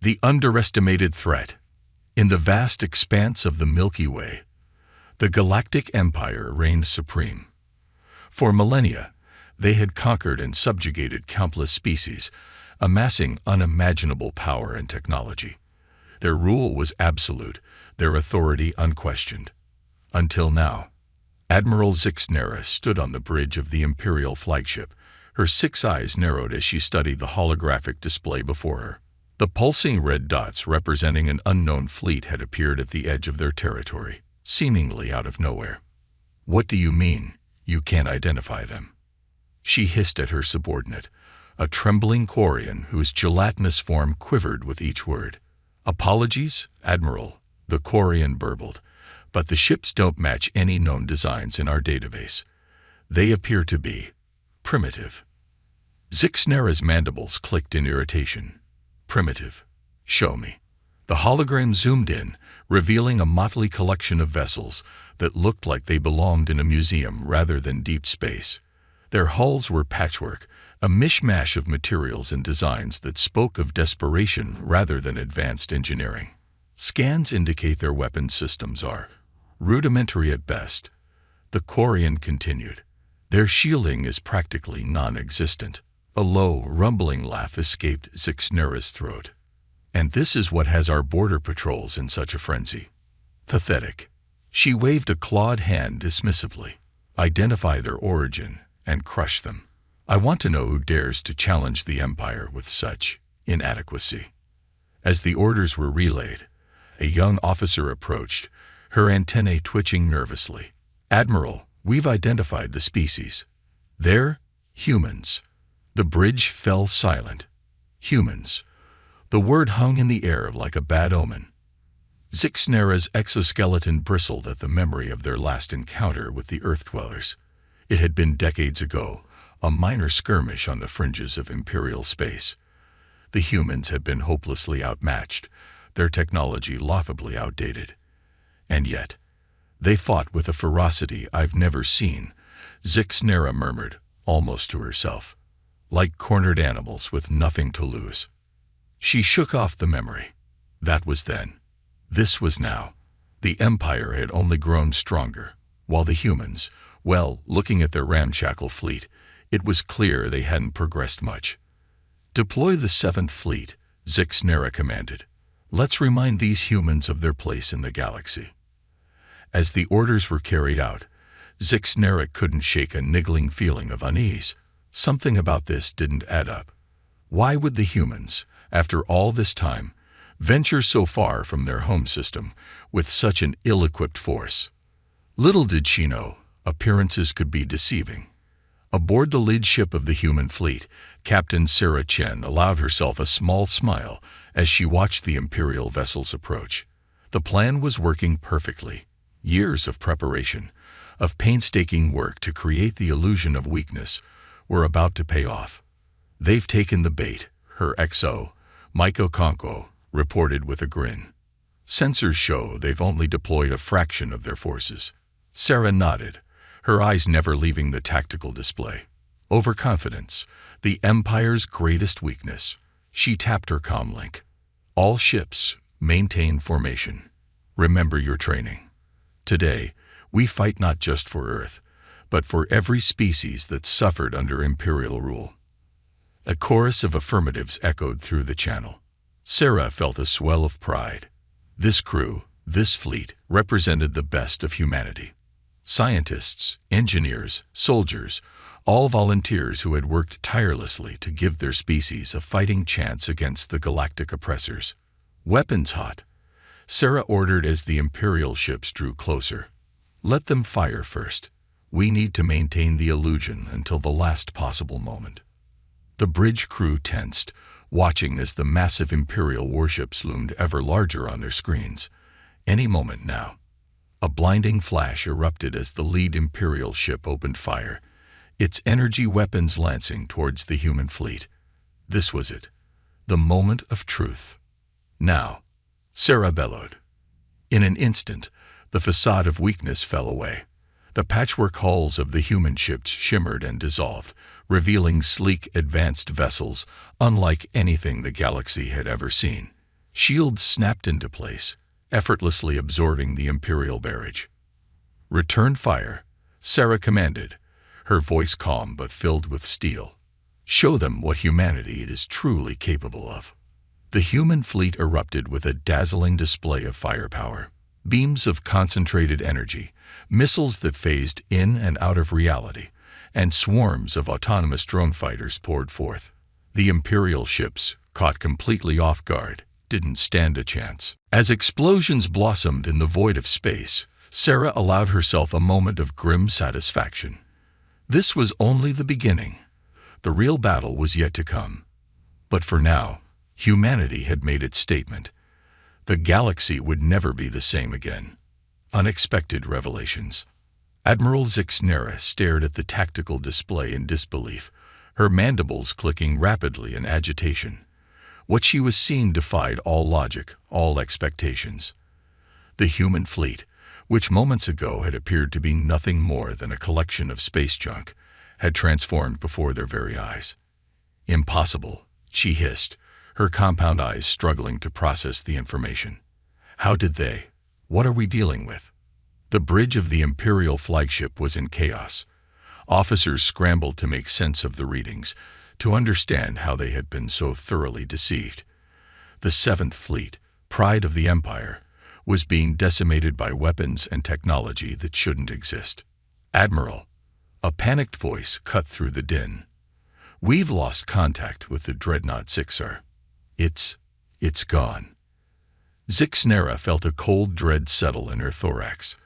The underestimated threat. In the vast expanse of the Milky Way, the Galactic Empire reigned supreme. For millennia, they had conquered and subjugated countless species, amassing unimaginable power and technology. Their rule was absolute, their authority unquestioned. Until now. Admiral Zixnera stood on the bridge of the Imperial flagship, her 6 eyes narrowed as she studied the holographic display before her. The pulsing red dots representing an unknown fleet had appeared at the edge of their territory, seemingly out of nowhere. "What do you mean, you can't identify them?" she hissed at her subordinate, a trembling Quarian whose gelatinous form quivered with each word. "Apologies, Admiral," the Quarian burbled, "but the ships don't match any known designs in our database. They appear to be primitive." Zixnera's mandibles clicked in irritation. "Primitive? Show me." The hologram zoomed in, revealing a motley collection of vessels that looked like they belonged in a museum rather than deep space. Their hulls were patchwork, a mishmash of materials and designs that spoke of desperation rather than advanced engineering. "Scans indicate their weapon systems are rudimentary at best," the Quarian continued. "Their shielding is practically non-existent." A low, rumbling laugh escaped Zixnera's throat. "And this is what has our border patrols in such a frenzy. Pathetic." She waved a clawed hand dismissively. "Identify their origin and crush them. I want to know who dares to challenge the Empire with such inadequacy." As the orders were relayed, a young officer approached, her antennae twitching nervously. "Admiral, we've identified the species. They're humans." The bridge fell silent. Humans. The word hung in the air like a bad omen. Zixnera's exoskeleton bristled at the memory of their last encounter with the Earth-dwellers. It had been decades ago, a minor skirmish on the fringes of Imperial space. The humans had been hopelessly outmatched, their technology laughably outdated. And yet, they fought with a ferocity I've never seen, Zixnera murmured, almost to herself. Like cornered animals with nothing to lose. She shook off the memory. That was then. This was now. The Empire had only grown stronger, while the humans, well, looking at their ramshackle fleet, it was clear they hadn't progressed much. "Deploy the 7th Fleet," Zixnera commanded. "Let's remind these humans of their place in the galaxy." As the orders were carried out, Zixnera couldn't shake a niggling feeling of unease. Something about this didn't add up. Why would the humans, after all this time, venture so far from their home system with such an ill-equipped force? Little did she know, appearances could be deceiving. Aboard the lead ship of the human fleet, Captain Sarah Chen allowed herself a small smile as she watched the Imperial vessels approach. The plan was working perfectly. Years of preparation, of painstaking work to create the illusion of weakness, were about to pay off. "They've taken the bait," her XO, Maiko Konko, reported with a grin. "Sensors show they've only deployed a fraction of their forces." Sarah nodded, her eyes never leaving the tactical display. Overconfidence, the Empire's greatest weakness. She tapped her comlink. "All ships, maintain formation. Remember your training. Today, we fight not just for Earth, but for every species that suffered under Imperial rule." A chorus of affirmatives echoed through the channel. Sarah felt a swell of pride. This crew, this fleet, represented the best of humanity. Scientists, engineers, soldiers, all volunteers who had worked tirelessly to give their species a fighting chance against the galactic oppressors. "Weapons hot," Sarah ordered as the Imperial ships drew closer. "Let them fire first. We need to maintain the illusion until the last possible moment." The bridge crew tensed, watching as the massive Imperial warships loomed ever larger on their screens. Any moment now. A blinding flash erupted as the lead Imperial ship opened fire, its energy weapons lancing towards the human fleet. This was it. The moment of truth. "Now," Sarah bellowed. In an instant, the facade of weakness fell away. The patchwork hulls of the human ships shimmered and dissolved, revealing sleek, advanced vessels unlike anything the galaxy had ever seen. Shields snapped into place, effortlessly absorbing the Imperial barrage. "Return fire," Sarah commanded, her voice calm but filled with steel. "Show them what humanity is truly capable of." The human fleet erupted with a dazzling display of firepower. Beams of concentrated energy, missiles that phased in and out of reality, and swarms of autonomous drone fighters poured forth. The Imperial ships, caught completely off guard, didn't stand a chance. As explosions blossomed in the void of space, Sarah allowed herself a moment of grim satisfaction. This was only the beginning. The real battle was yet to come. But for now, humanity had made its statement. The galaxy would never be the same again. Unexpected revelations. Admiral Zixnera stared at the tactical display in disbelief, her mandibles clicking rapidly in agitation. What she was seeing defied all logic, all expectations. The human fleet, which moments ago had appeared to be nothing more than a collection of space junk, had transformed before their very eyes. "Impossible," she hissed, her compound eyes struggling to process the information. "How did they? What are we dealing with?" The bridge of the Imperial flagship was in chaos. Officers scrambled to make sense of the readings, to understand how they had been so thoroughly deceived. The Seventh Fleet, pride of the Empire, was being decimated by weapons and technology that shouldn't exist. "Admiral," a panicked voice cut through the din. "We've lost contact with the dreadnought Zixar. It's gone." Zixnera felt a cold dread settle in her thorax.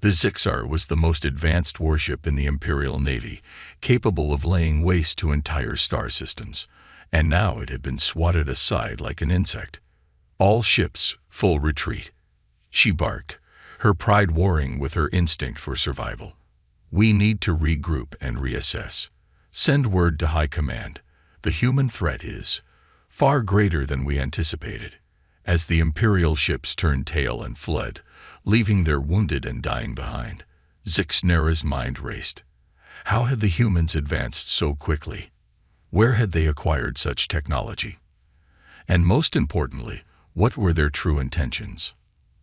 The Zixar was the most advanced warship in the Imperial Navy, capable of laying waste to entire star systems, and now it had been swatted aside like an insect. "All ships, full retreat," she barked, her pride warring with her instinct for survival. "We need to regroup and reassess. Send word to High Command. The human threat is far greater than we anticipated." As the Imperial ships turned tail and fled, leaving their wounded and dying behind, Zixnera's mind raced. How had the humans advanced so quickly? Where had they acquired such technology? And most importantly, what were their true intentions?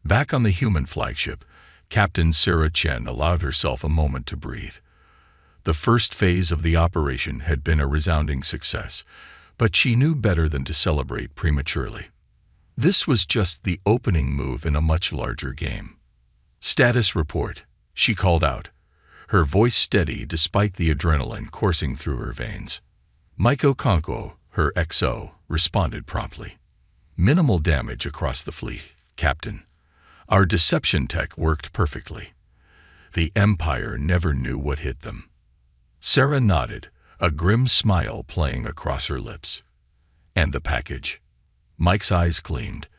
Back on the human flagship, Captain Sarah Chen allowed herself a moment to breathe. The first phase of the operation had been a resounding success, but she knew better than to celebrate prematurely. This was just the opening move in a much larger game. "Status report," she called out, her voice steady despite the adrenaline coursing through her veins. Maiko Konko, her XO, responded promptly. "Minimal damage across the fleet, Captain. Our deception tech worked perfectly. The Empire never knew what hit them." Sarah nodded, a grim smile playing across her lips. "And the package?" Mike's eyes gleamed.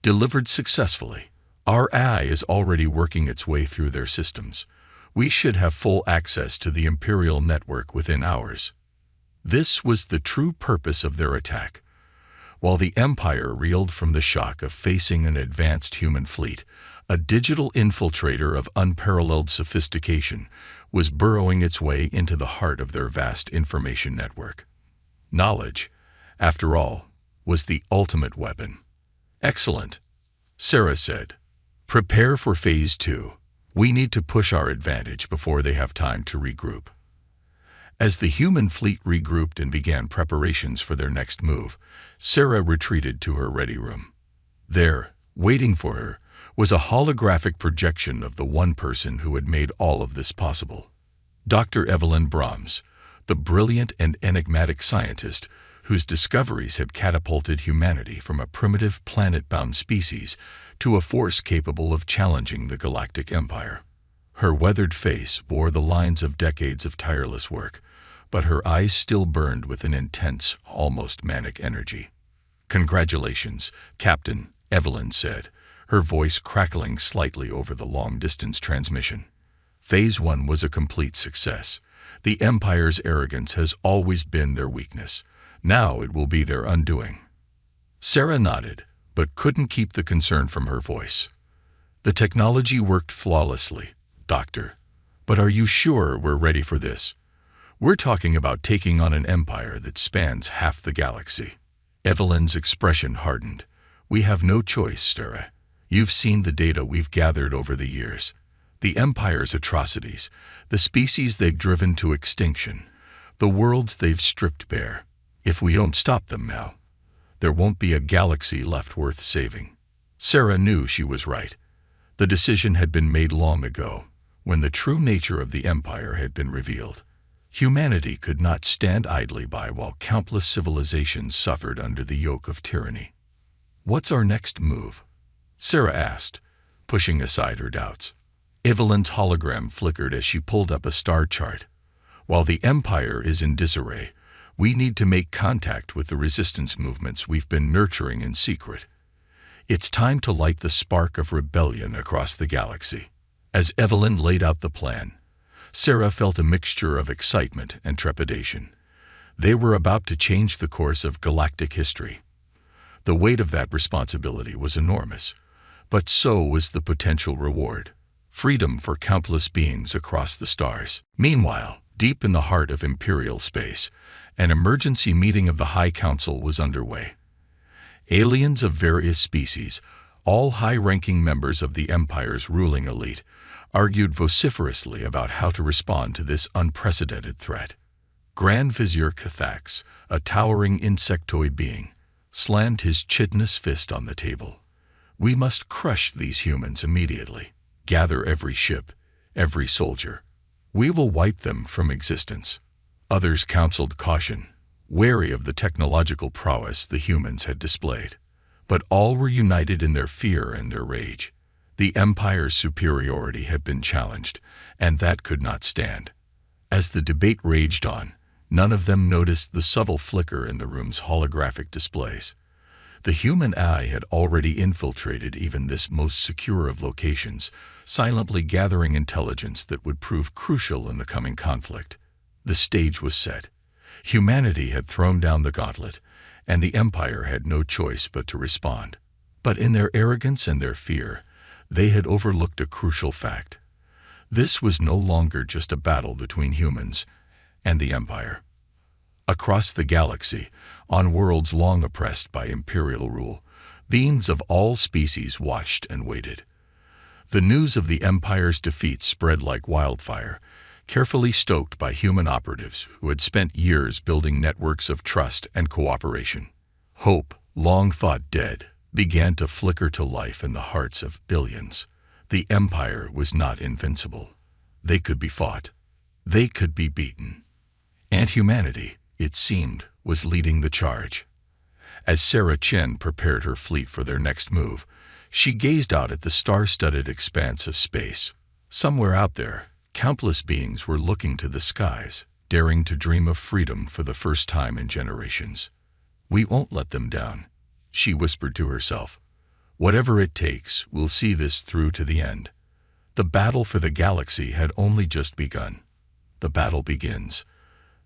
"Delivered successfully. Our AI is already working its way through their systems. We should have full access to the Imperial network within hours." This was the true purpose of their attack. While the Empire reeled from the shock of facing an advanced human fleet, a digital infiltrator of unparalleled sophistication was burrowing its way into the heart of their vast information network. Knowledge, after all, was the ultimate weapon. "Excellent," Sarah said. "Prepare for Phase 2. We need to push our advantage before they have time to regroup." As the human fleet regrouped and began preparations for their next move, Sarah retreated to her ready room. There, waiting for her, was a holographic projection of the one person who had made all of this possible. Dr. Evelyn Brahms, the brilliant and enigmatic scientist whose discoveries had catapulted humanity from a primitive planet-bound species to a force capable of challenging the Galactic Empire. Her weathered face bore the lines of decades of tireless work, but her eyes still burned with an intense, almost manic energy. "Congratulations, Captain," Evelyn said, her voice crackling slightly over the long-distance transmission. "Phase 1 was a complete success. The Empire's arrogance has always been their weakness. Now it will be their undoing." Sarah nodded, but couldn't keep the concern from her voice. "The technology worked flawlessly, Doctor. But are you sure we're ready for this? We're talking about taking on an empire that spans half the galaxy." Evelyn's expression hardened. We have no choice, Sarah. You've seen the data we've gathered over the years. The Empire's atrocities, the species they've driven to extinction, the worlds they've stripped bare. If we don't stop them now, there won't be a galaxy left worth saving. Sarah knew she was right. The decision had been made long ago, when the true nature of the Empire had been revealed. Humanity could not stand idly by while countless civilizations suffered under the yoke of tyranny. "What's our next move?" Sarah asked, pushing aside her doubts. Evelyn's hologram flickered as she pulled up a star chart. "While the Empire is in disarray, we need to make contact with the resistance movements we've been nurturing in secret. It's time to light the spark of rebellion across the galaxy." As Evelyn laid out the plan, Sarah felt a mixture of excitement and trepidation. They were about to change the course of galactic history. The weight of that responsibility was enormous, but so was the potential reward: freedom for countless beings across the stars. Meanwhile, deep in the heart of Imperial space, an emergency meeting of the High Council was underway. Aliens of various species, all high-ranking members of the Empire's ruling elite, argued vociferously about how to respond to this unprecedented threat. Grand Vizier Cathax, a towering insectoid being, slammed his chitinous fist on the table. "We must crush these humans immediately. Gather every ship, every soldier. We will wipe them from existence." Others counseled caution, wary of the technological prowess the humans had displayed. But all were united in their fear and their rage. The Empire's superiority had been challenged, and that could not stand. As the debate raged on, none of them noticed the subtle flicker in the room's holographic displays. The human eye had already infiltrated even this most secure of locations, silently gathering intelligence that would prove crucial in the coming conflict. The stage was set. Humanity had thrown down the gauntlet, and the Empire had no choice but to respond. But in their arrogance and their fear, they had overlooked a crucial fact. This was no longer just a battle between humans and the Empire. Across the galaxy, on worlds long oppressed by Imperial rule, beings of all species watched and waited. The news of the Empire's defeat spread like wildfire, carefully stoked by human operatives who had spent years building networks of trust and cooperation. Hope, long thought dead, began to flicker to life in the hearts of billions. The Empire was not invincible. They could be fought. They could be beaten. And humanity, it seemed, was leading the charge. As Sarah Chen prepared her fleet for their next move, she gazed out at the star-studded expanse of space. Somewhere out there, countless beings were looking to the skies, daring to dream of freedom for the first time in generations. "We won't let them down," she whispered to herself. "Whatever it takes, we'll see this through to the end." The battle for the galaxy had only just begun. The battle begins.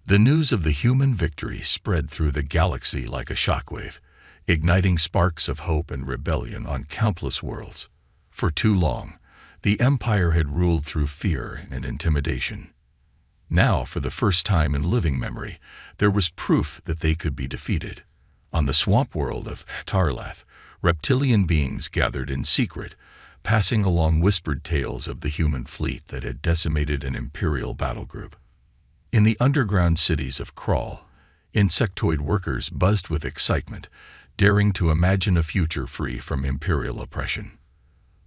The news of the human victory spread through the galaxy like a shockwave, igniting sparks of hope and rebellion on countless worlds. For too long, the Empire had ruled through fear and intimidation. Now, for the first time in living memory, there was proof that they could be defeated. On the swamp world of Tarlath, reptilian beings gathered in secret, passing along whispered tales of the human fleet that had decimated an Imperial battle group. In the underground cities of Krull, insectoid workers buzzed with excitement, daring to imagine a future free from Imperial oppression.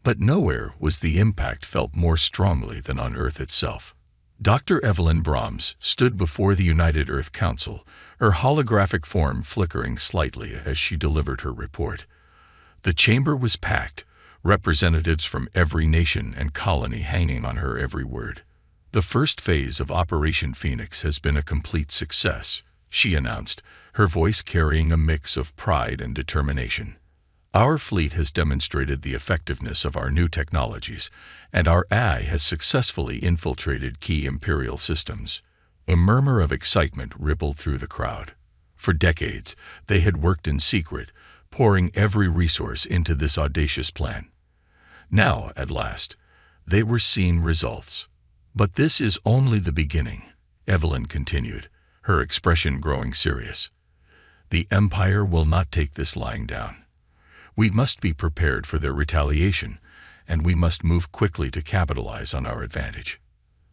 But nowhere was the impact felt more strongly than on Earth itself. Dr. Evelyn Brahms stood before the United Earth Council, her holographic form flickering slightly as she delivered her report. The chamber was packed, representatives from every nation and colony hanging on her every word. "The first phase of Operation Phoenix has been a complete success," she announced, her voice carrying a mix of pride and determination. "Our fleet has demonstrated the effectiveness of our new technologies, and our AI has successfully infiltrated key Imperial systems." A murmur of excitement rippled through the crowd. For decades, they had worked in secret, pouring every resource into this audacious plan. Now, at last, they were seeing results. "But this is only the beginning," Evelyn continued, her expression growing serious. "The Empire will not take this lying down. We must be prepared for their retaliation, and we must move quickly to capitalize on our advantage."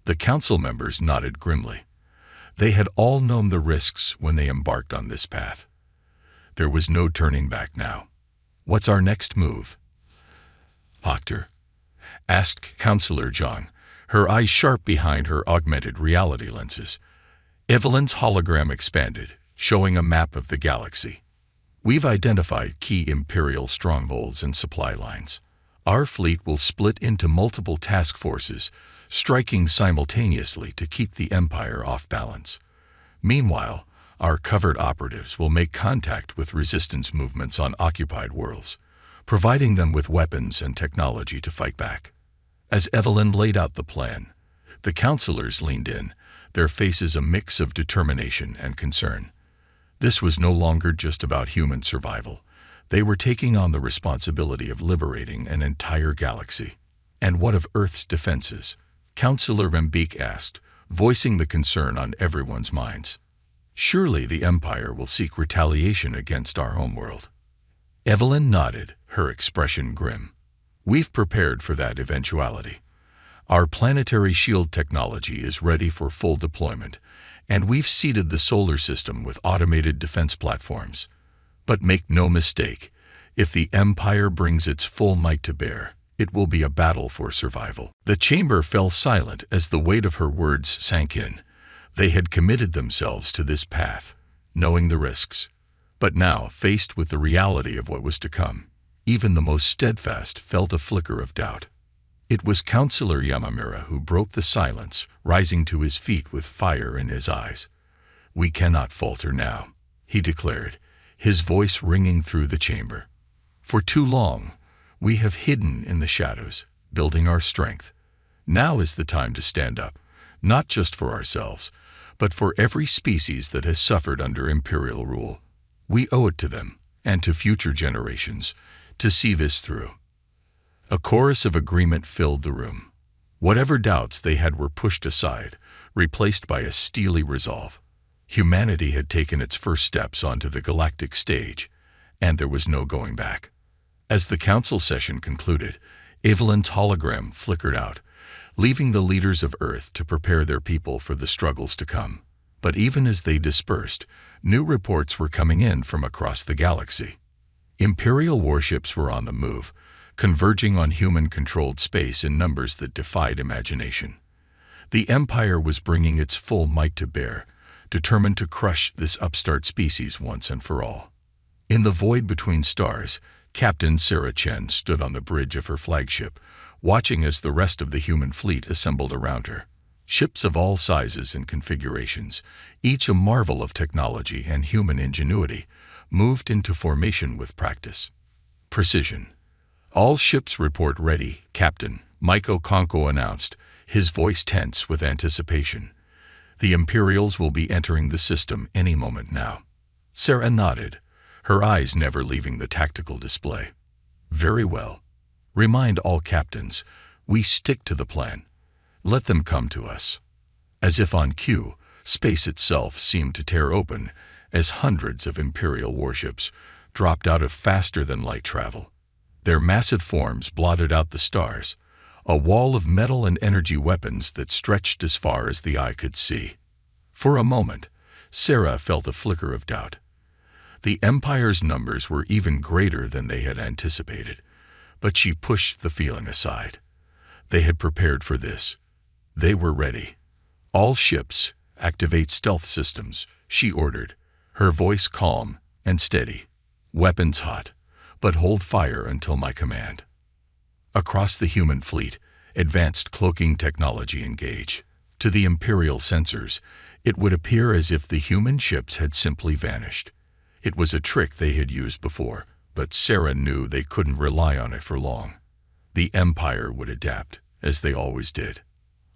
The council members nodded grimly. They had all known the risks when they embarked on this path. There was no turning back now. "What's our next move?" Hoctor asked Counselor John, her eyes sharp behind her augmented reality lenses. Evelyn's hologram expanded, showing a map of the galaxy. "We've identified key Imperial strongholds and supply lines. Our fleet will split into multiple task forces, striking simultaneously to keep the Empire off balance. Meanwhile, our covert operatives will make contact with resistance movements on occupied worlds, providing them with weapons and technology to fight back." As Evelyn laid out the plan, the counselors leaned in, their faces a mix of determination and concern. This was no longer just about human survival. They were taking on the responsibility of liberating an entire galaxy. "And what of Earth's defenses?" Counselor Rembeek asked, voicing the concern on everyone's minds. "Surely the Empire will seek retaliation against our homeworld." Evelyn nodded, her expression grim. "We've prepared for that eventuality. Our planetary shield technology is ready for full deployment, and we've seeded the solar system with automated defense platforms. But make no mistake, if the Empire brings its full might to bear, it will be a battle for survival." The chamber fell silent as the weight of her words sank in. They had committed themselves to this path, knowing the risks. But now, faced with the reality of what was to come, even the most steadfast felt a flicker of doubt. It was Counselor Yamamura who broke the silence, rising to his feet with fire in his eyes. "We cannot falter now," he declared, his voice ringing through the chamber. "For too long, we have hidden in the shadows, building our strength. Now is the time to stand up, not just for ourselves, but for every species that has suffered under Imperial rule. We owe it to them, and to future generations, to see this through." A chorus of agreement filled the room. Whatever doubts they had were pushed aside, replaced by a steely resolve. Humanity had taken its first steps onto the galactic stage, and there was no going back. As the council session concluded, Evelyn's hologram flickered out, leaving the leaders of Earth to prepare their people for the struggles to come. But even as they dispersed, new reports were coming in from across the galaxy. Imperial warships were on the move, converging on human-controlled space in numbers that defied imagination. The Empire was bringing its full might to bear, determined to crush this upstart species once and for all. In the void between stars, Captain Sarah Chen stood on the bridge of her flagship, watching as the rest of the human fleet assembled around her. Ships of all sizes and configurations, each a marvel of technology and human ingenuity, moved into formation with practice. Precision. "All ships report ready, Captain," Maiko Konko announced, his voice tense with anticipation. "The Imperials will be entering the system any moment now." Sarah nodded, her eyes never leaving the tactical display. "Very well. Remind all captains, we stick to the plan. Let them come to us." As if on cue, space itself seemed to tear open as hundreds of Imperial warships dropped out of faster-than-light travel. Their massive forms blotted out the stars, a wall of metal and energy weapons that stretched as far as the eye could see. For a moment, Sarah felt a flicker of doubt. The Empire's numbers were even greater than they had anticipated, but she pushed the feeling aside. They had prepared for this. They were ready. "All ships, activate stealth systems," she ordered, her voice calm and steady. "Weapons hot, but hold fire until my command." Across the human fleet, advanced cloaking technology engaged. To the Imperial sensors, it would appear as if the human ships had simply vanished. It was a trick they had used before, but Sarah knew they couldn't rely on it for long. The Empire would adapt, as they always did.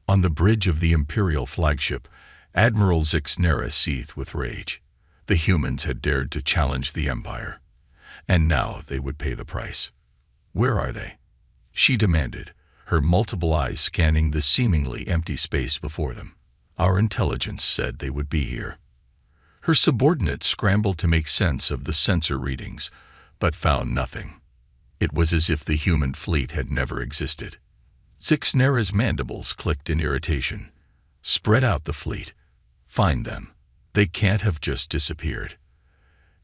On the bridge of the Imperial flagship, Admiral Zixnera seethed with rage. The humans had dared to challenge the Empire, and now they would pay the price. "Where are they?" she demanded, her multiple eyes scanning the seemingly empty space before them. "Our intelligence said they would be here." Her subordinates scrambled to make sense of the sensor readings, but found nothing. It was as if the human fleet had never existed. Zixnera's mandibles clicked in irritation. Spread out the fleet. Find them. They can't have just disappeared.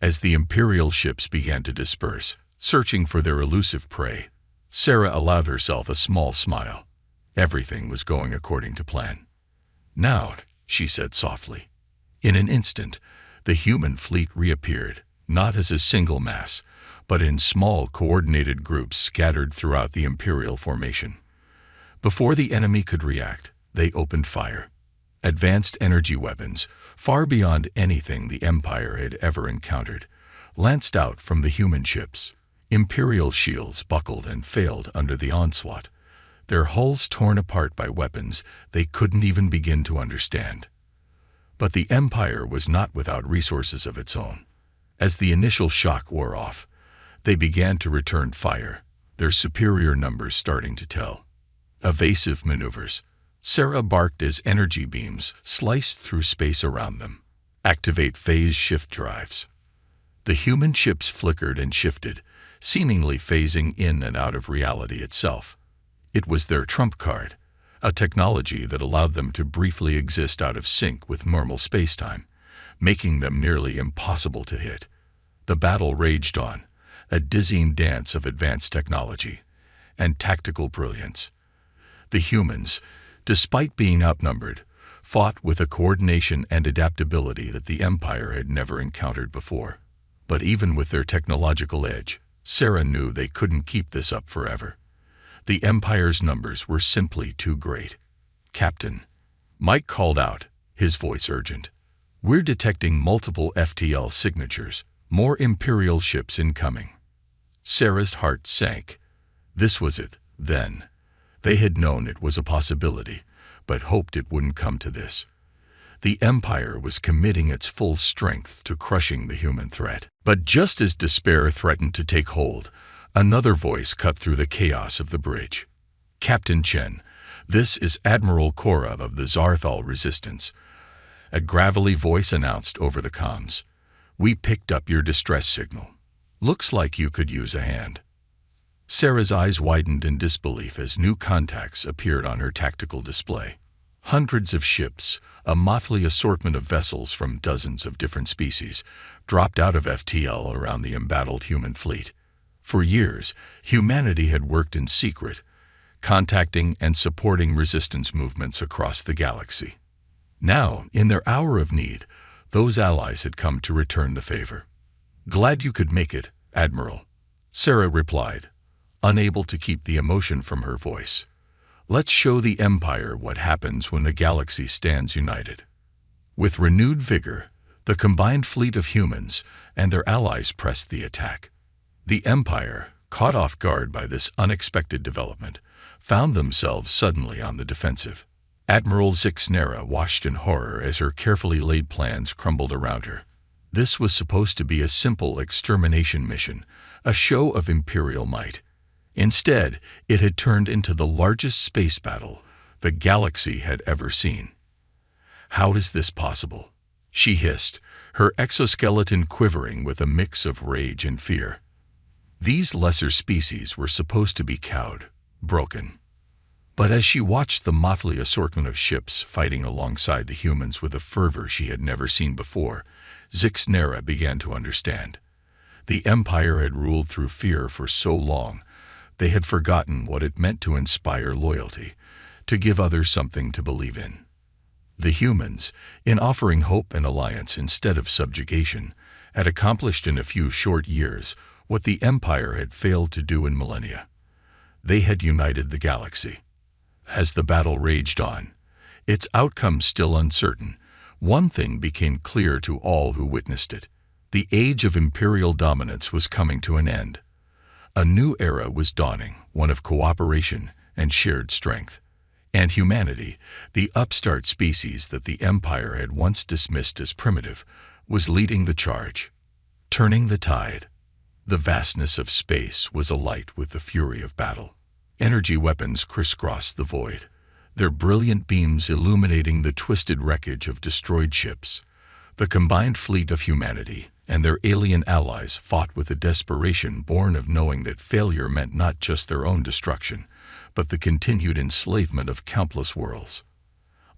As the Imperial ships began to disperse, searching for their elusive prey, Sarah allowed herself a small smile. Everything was going according to plan. "Now," she said softly. In an instant, the human fleet reappeared, not as a single mass, but in small coordinated groups scattered throughout the Imperial formation. Before the enemy could react, they opened fire. Advanced energy weapons, far beyond anything the Empire had ever encountered, lanced out from the human ships. Imperial shields buckled and failed under the onslaught, their hulls torn apart by weapons they couldn't even begin to understand. But the Empire was not without resources of its own. As the initial shock wore off, they began to return fire, their superior numbers starting to tell. Evasive maneuvers. Sarah barked as energy beams sliced through space around them. Activate phase shift drives. The human ships flickered and shifted, seemingly phasing in and out of reality itself. It was their trump card, a technology that allowed them to briefly exist out of sync with normal spacetime, making them nearly impossible to hit. The battle raged on, a dizzying dance of advanced technology and tactical brilliance. The humans, despite being outnumbered, fought with a coordination and adaptability that the Empire had never encountered before. But even with their technological edge, Sarah knew they couldn't keep this up forever. The Empire's numbers were simply too great. "Captain," Mike called out, his voice urgent. "We're detecting multiple FTL signatures, more Imperial ships incoming." Sarah's heart sank. This was it, then. They had known it was a possibility, but hoped it wouldn't come to this. The Empire was committing its full strength to crushing the human threat. But just as despair threatened to take hold, another voice cut through the chaos of the bridge. "Captain Chen, this is Admiral Korra of the Zarthal Resistance," a gravelly voice announced over the comms. "We picked up your distress signal. Looks like you could use a hand." Sarah's eyes widened in disbelief as new contacts appeared on her tactical display. Hundreds of ships, a motley assortment of vessels from dozens of different species, dropped out of FTL around the embattled human fleet. For years, humanity had worked in secret, contacting and supporting resistance movements across the galaxy. Now, in their hour of need, those allies had come to return the favor. "Glad you could make it, Admiral," Sarah replied, unable to keep the emotion from her voice. "Let's show the Empire what happens when the galaxy stands united." With renewed vigor, the combined fleet of humans and their allies pressed the attack. The Empire, caught off guard by this unexpected development, found themselves suddenly on the defensive. Admiral Zixnera watched in horror as her carefully laid plans crumbled around her. This was supposed to be a simple extermination mission, a show of Imperial might. Instead, it had turned into the largest space battle the galaxy had ever seen. "How is this possible?" she hissed, her exoskeleton quivering with a mix of rage and fear. These lesser species were supposed to be cowed, broken. But as she watched the motley assortment of ships fighting alongside the humans with a fervor she had never seen before, Zixnera began to understand. The Empire had ruled through fear for so long, they had forgotten what it meant to inspire loyalty, to give others something to believe in. The humans, in offering hope and alliance instead of subjugation, had accomplished in a few short years what the Empire had failed to do in millennia. They had united the galaxy. As the battle raged on, its outcome still uncertain, one thing became clear to all who witnessed it. The age of Imperial dominance was coming to an end. A new era was dawning, one of cooperation and shared strength. And humanity, the upstart species that the Empire had once dismissed as primitive, was leading the charge, turning the tide. The vastness of space was alight with the fury of battle. Energy weapons crisscrossed the void, their brilliant beams illuminating the twisted wreckage of destroyed ships. The combined fleet of humanity and their alien allies fought with a desperation born of knowing that failure meant not just their own destruction, but the continued enslavement of countless worlds.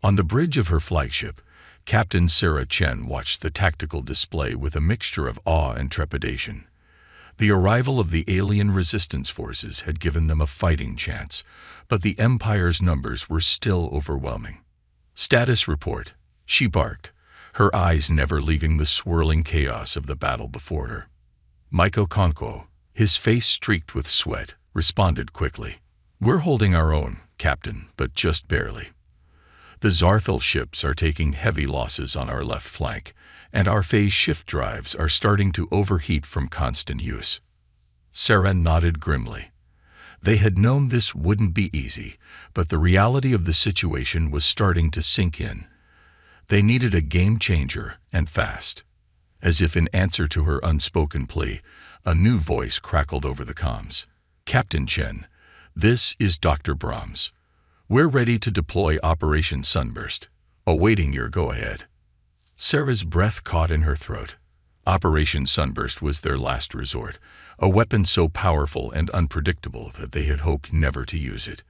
On the bridge of her flagship, Captain Sarah Chen watched the tactical display with a mixture of awe and trepidation. The arrival of the alien resistance forces had given them a fighting chance, but the Empire's numbers were still overwhelming. "Status report," she barked, her eyes never leaving the swirling chaos of the battle before her. Maiko Konko, his face streaked with sweat, responded quickly. "We're holding our own, Captain, but just barely. The Zarthal ships are taking heavy losses on our left flank, and our phase shift drives are starting to overheat from constant use." Sarah nodded grimly. They had known this wouldn't be easy, but the reality of the situation was starting to sink in. They needed a game changer, and fast. As if in answer to her unspoken plea, a new voice crackled over the comms. "Captain Chen, this is Dr. Brahms. We're ready to deploy Operation Sunburst, awaiting your go-ahead." Sarah's breath caught in her throat. Operation Sunburst was their last resort, a weapon so powerful and unpredictable that they had hoped never to use it.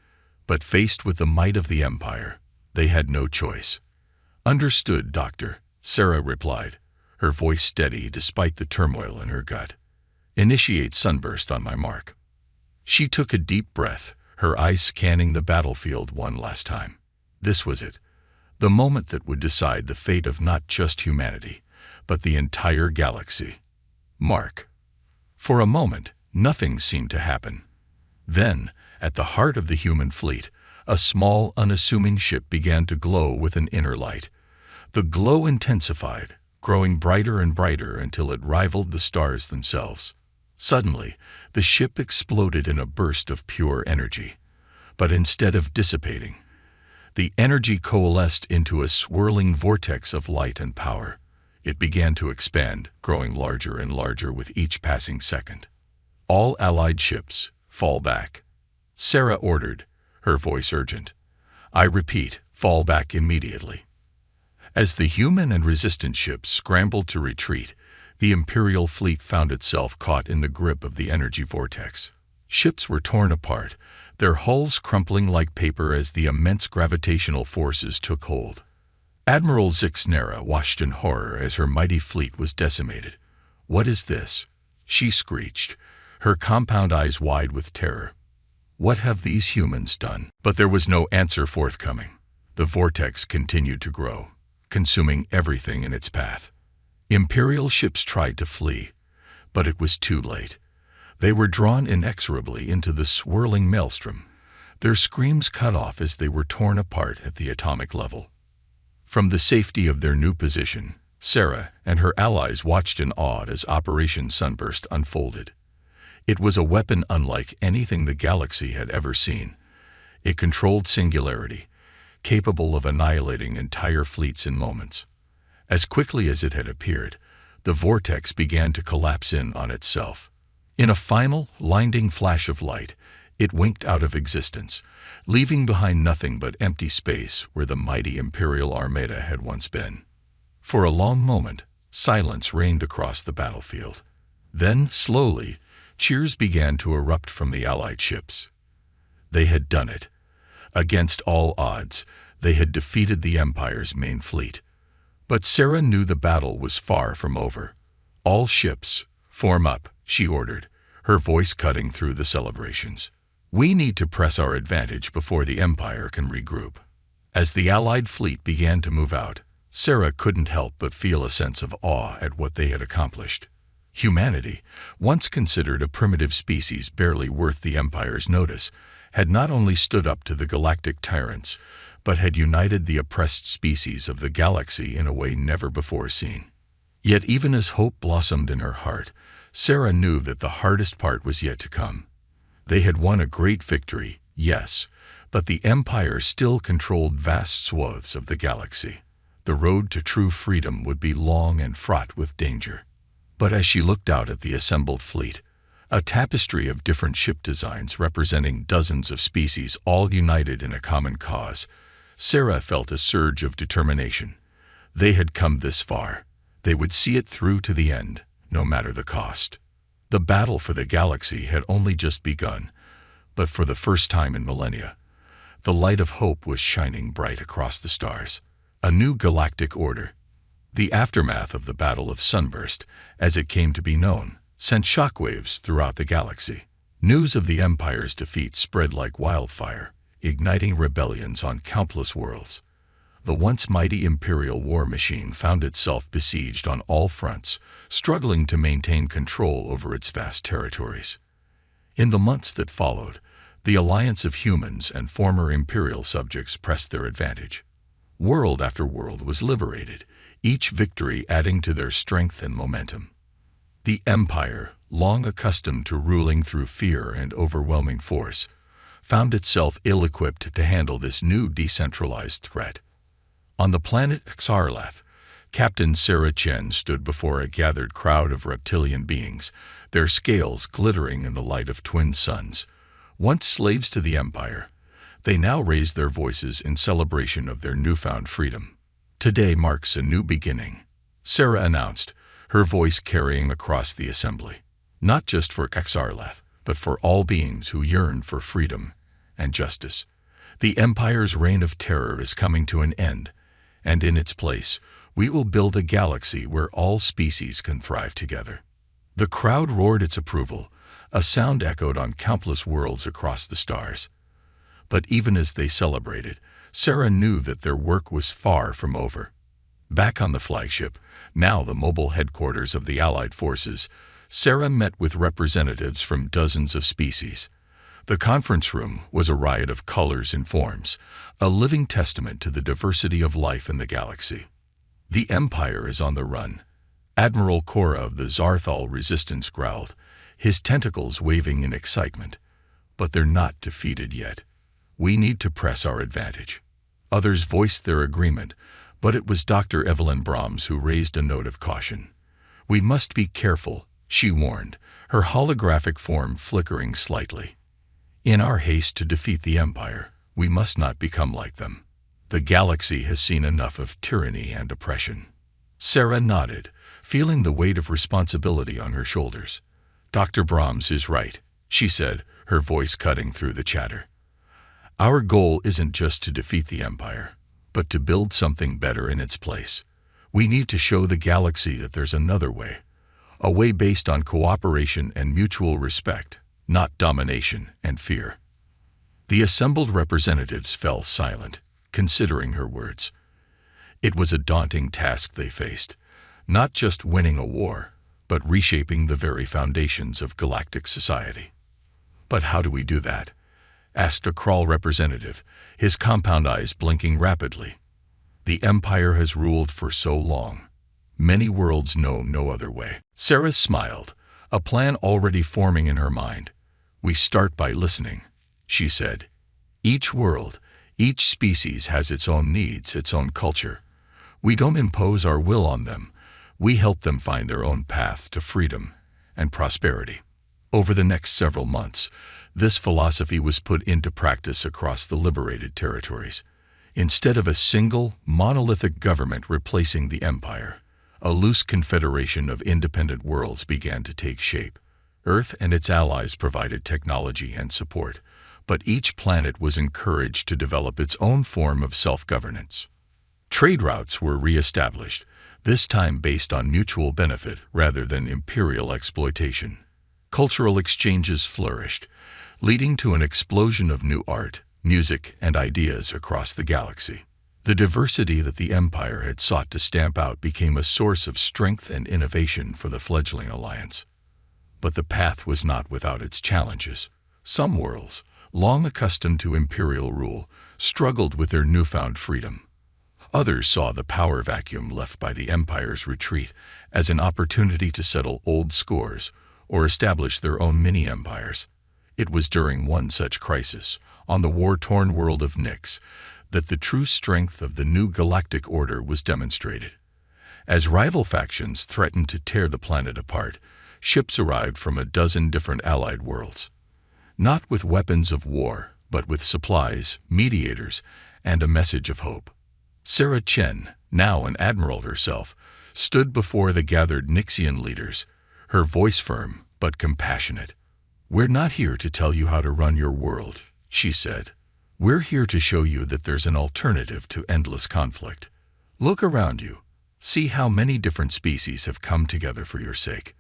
But faced with the might of the Empire, they had no choice. "Understood, Doctor," Sarah replied, her voice steady despite the turmoil in her gut. "Initiate Sunburst on my mark." She took a deep breath, her eyes scanning the battlefield one last time. This was it, the moment that would decide the fate of not just humanity, but the entire galaxy. Mark. For a moment, nothing seemed to happen. Then, at the heart of the human fleet, a small, unassuming ship began to glow with an inner light. The glow intensified, growing brighter and brighter until it rivaled the stars themselves. Suddenly, the ship exploded in a burst of pure energy. But instead of dissipating, the energy coalesced into a swirling vortex of light and power. It began to expand, growing larger and larger with each passing second. "All Allied ships, fall back," Sarah ordered, her voice urgent. "I repeat, fall back immediately." As the human and resistant ships scrambled to retreat, the Imperial fleet found itself caught in the grip of the energy vortex. Ships were torn apart, their hulls crumpling like paper as the immense gravitational forces took hold. Admiral Zixnera watched in horror as her mighty fleet was decimated. "What is this?" she screeched, her compound eyes wide with terror. "What have these humans done?" But there was no answer forthcoming. The vortex continued to grow, consuming everything in its path. Imperial ships tried to flee, but it was too late. They were drawn inexorably into the swirling maelstrom, their screams cut off as they were torn apart at the atomic level. From the safety of their new position, Sarah and her allies watched in awe as Operation Sunburst unfolded. It was a weapon unlike anything the galaxy had ever seen. A controlled singularity, capable of annihilating entire fleets in moments. As quickly as it had appeared, the vortex began to collapse in on itself. In a final, blinding flash of light, it winked out of existence, leaving behind nothing but empty space where the mighty Imperial Armada had once been. For a long moment, silence reigned across the battlefield. Then, slowly, cheers began to erupt from the Allied ships. They had done it. Against all odds, they had defeated the Empire's main fleet. But Sarah knew the battle was far from over. "All ships, form up," she ordered, her voice cutting through the celebrations. "We need to press our advantage before the Empire can regroup." As the Allied fleet began to move out, Sarah couldn't help but feel a sense of awe at what they had accomplished. Humanity, once considered a primitive species barely worth the Empire's notice, had not only stood up to the galactic tyrants, but had united the oppressed species of the galaxy in a way never before seen. Yet even as hope blossomed in her heart, Sarah knew that the hardest part was yet to come. They had won a great victory, yes, but the Empire still controlled vast swaths of the galaxy. The road to true freedom would be long and fraught with danger. But as she looked out at the assembled fleet, a tapestry of different ship designs representing dozens of species all united in a common cause, Sarah felt a surge of determination. They had come this far. They would see it through to the end, no matter the cost. The battle for the galaxy had only just begun, but for the first time in millennia, the light of hope was shining bright across the stars. A new galactic order. The aftermath of the Battle of Sunburst, as it came to be known, sent shockwaves throughout the galaxy. News of the Empire's defeat spread like wildfire, igniting rebellions on countless worlds. The once mighty Imperial war machine found itself besieged on all fronts, struggling to maintain control over its vast territories. In the months that followed, the alliance of humans and former Imperial subjects pressed their advantage. World after world was liberated, each victory adding to their strength and momentum. The Empire, long accustomed to ruling through fear and overwhelming force, found itself ill-equipped to handle this new decentralized threat. On the planet Xarlath, Captain Sarah Chen stood before a gathered crowd of reptilian beings, their scales glittering in the light of twin suns. Once slaves to the Empire, they now raised their voices in celebration of their newfound freedom. Today marks a new beginning, Sarah announced, her voice carrying across the assembly. Not just for Xarlath, but for all beings who yearn for freedom and justice. The Empire's reign of terror is coming to an end, and in its place, we will build a galaxy where all species can thrive together. The crowd roared its approval, a sound echoed on countless worlds across the stars. But even as they celebrated, Sarah knew that their work was far from over. Back on the flagship, now the mobile headquarters of the Allied forces, Sarah met with representatives from dozens of species. The conference room was a riot of colors and forms, a living testament to the diversity of life in the galaxy. The Empire is on the run. Admiral Cora of the Zarthal Resistance growled, his tentacles waving in excitement. But they're not defeated yet. We need to press our advantage. Others voiced their agreement, but it was Dr. Evelyn Brahms who raised a note of caution. We must be careful, she warned, her holographic form flickering slightly. In our haste to defeat the Empire, we must not become like them. The galaxy has seen enough of tyranny and oppression. Sarah nodded, feeling the weight of responsibility on her shoulders. Dr. Brahms is right, she said, her voice cutting through the chatter. Our goal isn't just to defeat the Empire, but to build something better in its place. We need to show the galaxy that there's another way, a way based on cooperation and mutual respect, not domination and fear. The assembled representatives fell silent, considering her words. It was a daunting task they faced, not just winning a war, but reshaping the very foundations of galactic society. But how do we do that? Asked a Krall representative, his compound eyes blinking rapidly. The Empire has ruled for so long. Many worlds know no other way. Sarah smiled, a plan already forming in her mind. We start by listening, she said. Each world, each species has its own needs, its own culture. We don't impose our will on them. We help them find their own path to freedom and prosperity. Over the next several months, this philosophy was put into practice across the liberated territories. Instead of a single, monolithic government replacing the Empire, a loose confederation of independent worlds began to take shape. Earth and its allies provided technology and support, but each planet was encouraged to develop its own form of self-governance. Trade routes were re-established, this time based on mutual benefit rather than imperial exploitation. Cultural exchanges flourished, leading to an explosion of new art, music, and ideas across the galaxy. The diversity that the Empire had sought to stamp out became a source of strength and innovation for the fledgling alliance. But the path was not without its challenges. Some worlds, long accustomed to imperial rule, struggled with their newfound freedom. Others saw the power vacuum left by the Empire's retreat as an opportunity to settle old scores or establish their own mini-empires. It was during one such crisis, on the war-torn world of Nyx, that the true strength of the new galactic order was demonstrated. As rival factions threatened to tear the planet apart, ships arrived from a dozen different allied worlds. Not with weapons of war, but with supplies, mediators, and a message of hope. Sarah Chen, now an admiral herself, stood before the gathered Nyxian leaders, her voice firm but compassionate. "We're not here to tell you how to run your world," she said. "We're here to show you that there's an alternative to endless conflict. Look around you. See how many different species have come together for your sake.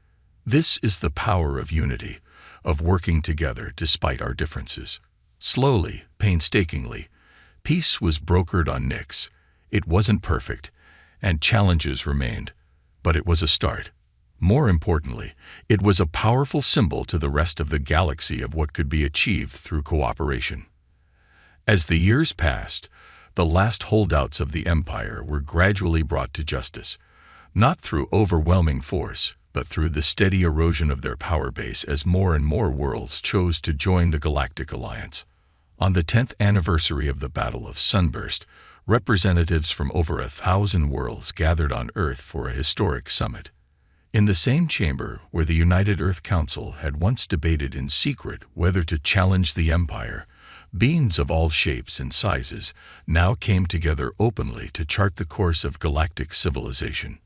This is the power of unity, of working together despite our differences." Slowly, painstakingly, peace was brokered on Nyx. It wasn't perfect, and challenges remained, but it was a start. More importantly, it was a powerful symbol to the rest of the galaxy of what could be achieved through cooperation. As the years passed, the last holdouts of the Empire were gradually brought to justice, not through overwhelming force, but through the steady erosion of their power base as more and more worlds chose to join the Galactic Alliance. On the 10th anniversary of the Battle of Sunburst, representatives from over 1,000 worlds gathered on Earth for a historic summit. In the same chamber where the United Earth Council had once debated in secret whether to challenge the Empire, beings of all shapes and sizes now came together openly to chart the course of galactic civilization.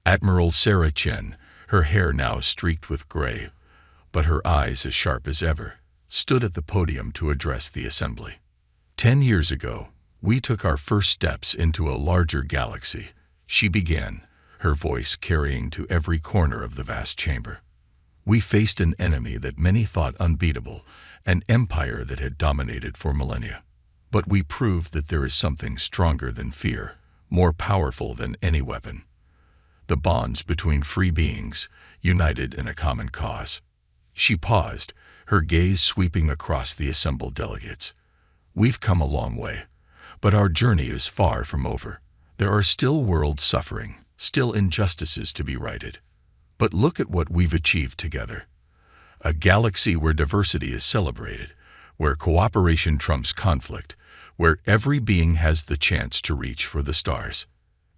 Admiral Sarah Chen, her hair now streaked with gray, but her eyes as sharp as ever, stood at the podium to address the assembly. 10 years ago, we took our first steps into a larger galaxy, she began, her voice carrying to every corner of the vast chamber. We faced an enemy that many thought unbeatable, an empire that had dominated for millennia. But we proved that there is something stronger than fear, more powerful than any weapon. The bonds between free beings, united in a common cause. She paused, her gaze sweeping across the assembled delegates. We've come a long way, but our journey is far from over. There are still worlds suffering, still injustices to be righted. But look at what we've achieved together. A galaxy where diversity is celebrated, where cooperation trumps conflict, where every being has the chance to reach for the stars.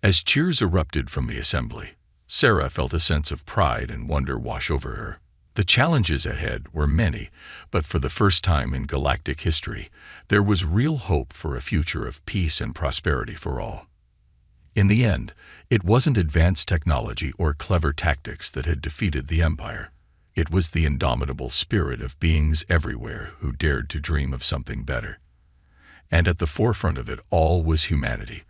As cheers erupted from the assembly, Sarah felt a sense of pride and wonder wash over her. The challenges ahead were many, but for the first time in galactic history, there was real hope for a future of peace and prosperity for all. In the end, it wasn't advanced technology or clever tactics that had defeated the Empire. It was the indomitable spirit of beings everywhere who dared to dream of something better. And at the forefront of it all was humanity,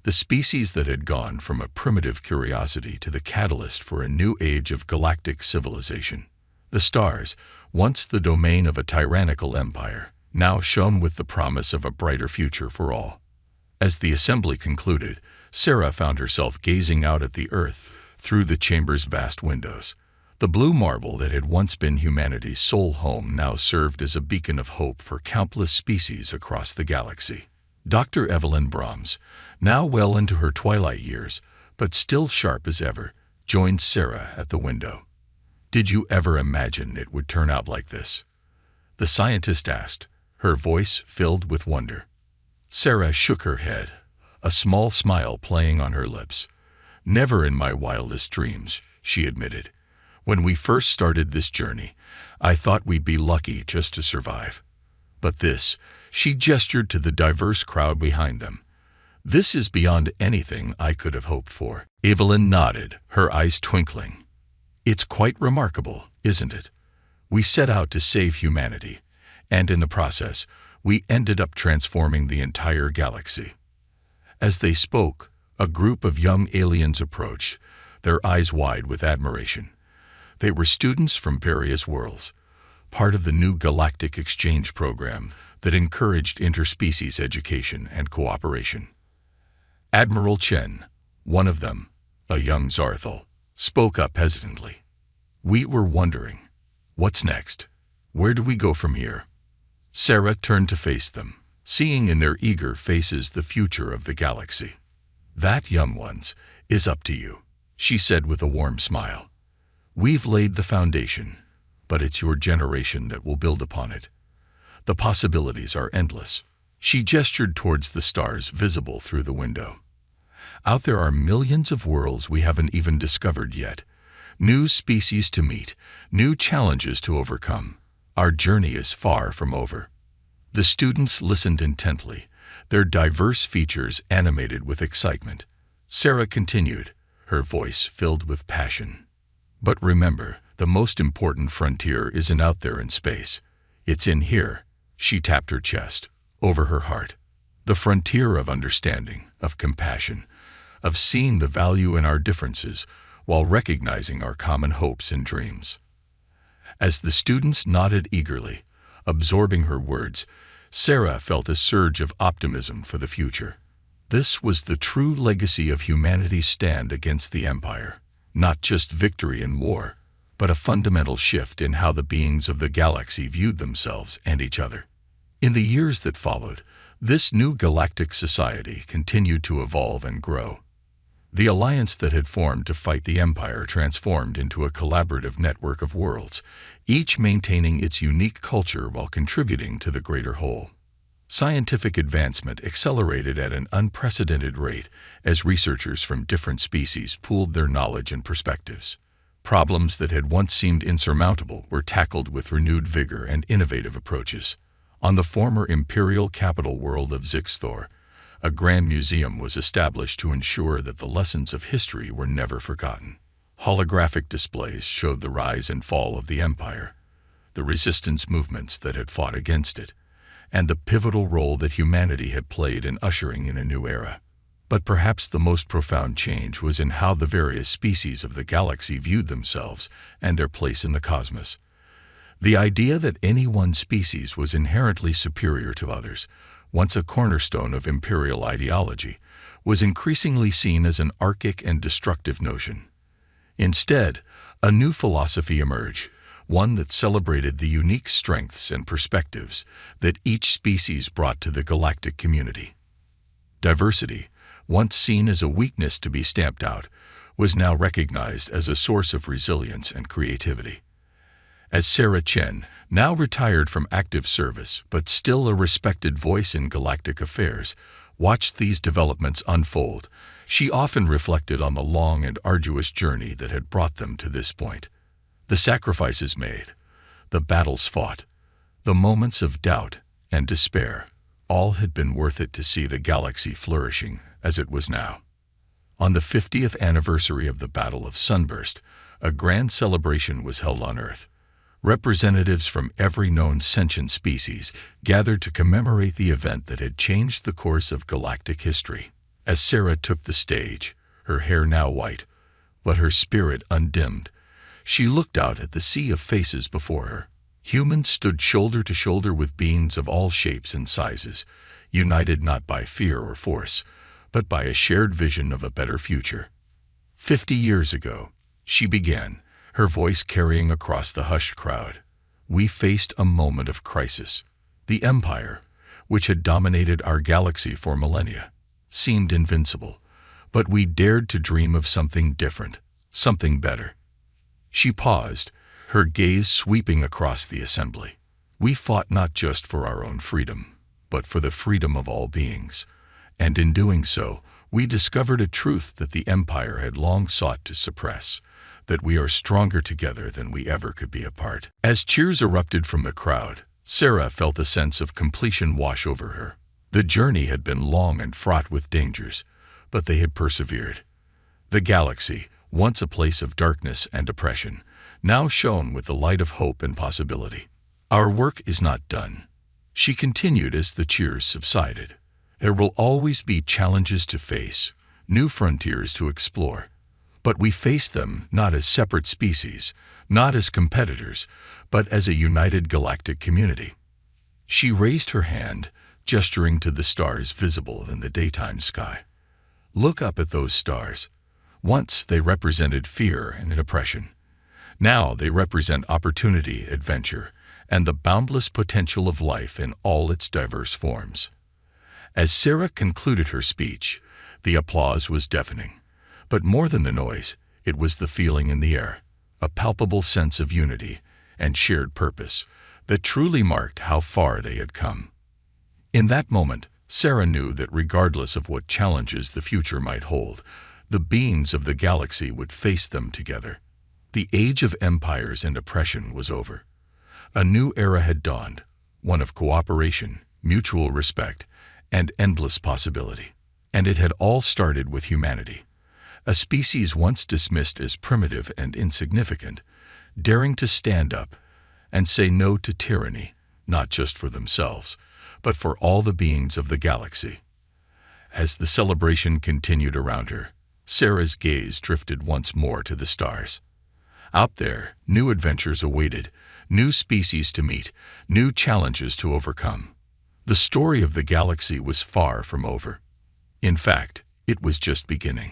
the species that had gone from a primitive curiosity to the catalyst for a new age of galactic civilization. The stars, once the domain of a tyrannical empire, now shone with the promise of a brighter future for all. As the assembly concluded, Sarah found herself gazing out at the Earth through the chamber's vast windows. The blue marble that had once been humanity's sole home now served as a beacon of hope for countless species across the galaxy. Dr. Evelyn Brahms, now well into her twilight years, but still sharp as ever, joined Sarah at the window. "Did you ever imagine it would turn out like this?" the scientist asked, her voice filled with wonder. Sarah shook her head, a small smile playing on her lips. "Never in my wildest dreams," she admitted. "When we first started this journey, I thought we'd be lucky just to survive. But this," she gestured to the diverse crowd behind them, "this is beyond anything I could have hoped for." Evelyn nodded, her eyes twinkling. "It's quite remarkable, isn't it? We set out to save humanity, and in the process, we ended up transforming the entire galaxy." As they spoke, a group of young aliens approached, their eyes wide with admiration. They were students from various worlds, part of the new Galactic exchange program that encouraged interspecies education and cooperation. Admiral Chen, one of them, a young Zarthal, spoke up hesitantly. "We were wondering, what's next? Where do we go from here?" Sarah turned to face them, seeing in their eager faces the future of the galaxy. "That, young ones, is up to you," she said with a warm smile. "We've laid the foundation, but it's your generation that will build upon it. The possibilities are endless." She gestured towards the stars visible through the window. "Out there are millions of worlds we haven't even discovered yet. New species to meet, new challenges to overcome. Our journey is far from over." The students listened intently, their diverse features animated with excitement. Sarah continued, her voice filled with passion. "But remember, the most important frontier isn't out there in space. It's in here. She tapped her chest, over her heart. The frontier of understanding, of compassion, of seeing the value in our differences while recognizing our common hopes and dreams. As the students nodded eagerly, absorbing her words, Sarah felt a surge of optimism for the future. This was the true legacy of humanity's stand against the Empire. Not just victory in war, but a fundamental shift in how the beings of the galaxy viewed themselves and each other. In the years that followed, this new galactic society continued to evolve and grow. The alliance that had formed to fight the Empire transformed into a collaborative network of worlds, each maintaining its unique culture while contributing to the greater whole. Scientific advancement accelerated at an unprecedented rate as researchers from different species pooled their knowledge and perspectives. Problems that had once seemed insurmountable were tackled with renewed vigor and innovative approaches. On the former imperial capital world of Zixthor, a grand museum was established to ensure that the lessons of history were never forgotten. Holographic displays showed the rise and fall of the Empire, the resistance movements that had fought against it, and the pivotal role that humanity had played in ushering in a new era. But perhaps the most profound change was in how the various species of the galaxy viewed themselves and their place in the cosmos. The idea that any one species was inherently superior to others, once a cornerstone of imperial ideology, was increasingly seen as an archaic and destructive notion. Instead, a new philosophy emerged, one that celebrated the unique strengths and perspectives that each species brought to the galactic community. Diversity, once seen as a weakness to be stamped out, was now recognized as a source of resilience and creativity. As Sarah Chen, now retired from active service but still a respected voice in galactic affairs, watched these developments unfold, she often reflected on the long and arduous journey that had brought them to this point. The sacrifices made, the battles fought, the moments of doubt and despair, all had been worth it to see the galaxy flourishing as it was now. On the 50th anniversary of the Battle of Sunburst, a grand celebration was held on Earth. Representatives from every known sentient species gathered to commemorate the event that had changed the course of galactic history. As Sarah took the stage, her hair now white, but her spirit undimmed, she looked out at the sea of faces before her. Humans stood shoulder to shoulder with beings of all shapes and sizes, united not by fear or force, but by a shared vision of a better future. 50 years ago, she began, her voice carrying across the hushed crowd. We faced a moment of crisis. The Empire, which had dominated our galaxy for millennia, seemed invincible, but we dared to dream of something different, something better. She paused, her gaze sweeping across the assembly. We fought not just for our own freedom, but for the freedom of all beings. And in doing so, we discovered a truth that the Empire had long sought to suppress, that we are stronger together than we ever could be apart. As cheers erupted from the crowd, Sarah felt a sense of completion wash over her. The journey had been long and fraught with dangers, but they had persevered. The galaxy, once a place of darkness and oppression, now shone with the light of hope and possibility. Our work is not done, she continued as the cheers subsided. There will always be challenges to face, new frontiers to explore. But we face them not as separate species, not as competitors, but as a united galactic community. She raised her hand, gesturing to the stars visible in the daytime sky. Look up at those stars. Once they represented fear and oppression. Now they represent opportunity, adventure, and the boundless potential of life in all its diverse forms. As Sarah concluded her speech, the applause was deafening. But more than the noise, it was the feeling in the air, a palpable sense of unity and shared purpose that truly marked how far they had come. In that moment, Sarah knew that regardless of what challenges the future might hold, the beings of the galaxy would face them together. The age of empires and oppression was over. A new era had dawned, one of cooperation, mutual respect, and endless possibility. And it had all started with humanity. A species once dismissed as primitive and insignificant, daring to stand up and say no to tyranny, not just for themselves, but for all the beings of the galaxy. As the celebration continued around her, Sarah's gaze drifted once more to the stars. Out there, new adventures awaited, new species to meet, new challenges to overcome. The story of the galaxy was far from over. In fact, it was just beginning.